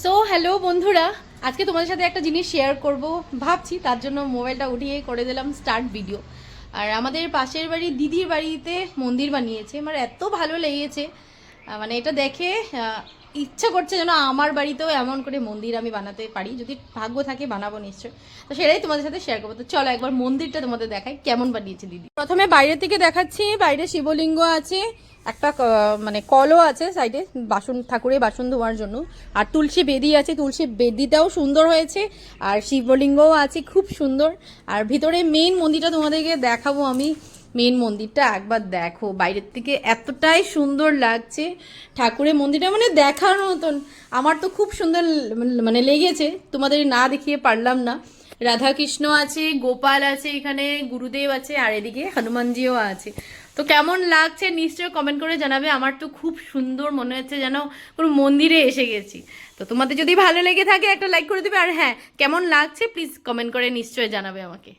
So hello বন্ধুরা, আজকে তোমাদের সাথে একটা জিনিস শেয়ার করব ভাবছি, তার জন্য মোবাইলটা উঠিয়ে করে দিলাম স্টার্ট ভিডিও। আর আমাদের পাশের বাড়ি দিদির বাড়িতে মন্দির বানিয়েছে, আমার এত ভালো লেগেছে। মানে এটা দেখে ইচ্ছা করছে যেন আমার বাড়িতেও এমন করে মন্দির আমি বানাতে পারি, যদি ভাগ্য থাকে বানাবো নিশ্চয়। তো সেটাই তোমাদের সাথে শেয়ার করবো। তো চলো একবার মন্দিরটা তোমাদের দেখাই কেমন বানিয়েছে দিদি। প্রথমে বাইরে থেকে দেখাচ্ছি, বাইরে শিবলিঙ্গ আছে, একটা মানে কলও আছে সাইডে বাসন, ঠাকুরের বাসন ধোয়ার জন্য। আর তুলসী বেদি আছে, তুলসী বেদিটাও সুন্দর হয়েছে। আর শিবলিঙ্গও আছে খুব সুন্দর। আর ভিতরে মেইন মন্দিরটা তোমাদেরকে দেখাবো আমি। মেন মন্দিরটা একবার দেখো, বাইরের থেকে এতটাই সুন্দর লাগছে ঠাকুরের মন্দিরটা, মানে দেখার মতন। আমার তো খুব সুন্দর মানে লেগেছে, তোমাদের না দেখিয়ে পারলাম না। রাধাকৃষ্ণ আছে, গোপাল আছে, এখানে গুরুদেব আছে, আর এদিকে হনুমানজিও আছে। তো কেমন লাগছে নিশ্চয়ই কমেন্ট করে জানাবে। আমার তো খুব সুন্দর মনে হচ্ছে, যেন কোনো মন্দিরে এসে গেছি। তো তোমাদের যদি ভালো লেগে থাকে একটা লাইক করে দেবে। আর হ্যাঁ, কেমন লাগছে প্লিজ কমেন্ট করে নিশ্চয়ই জানাবে আমাকে।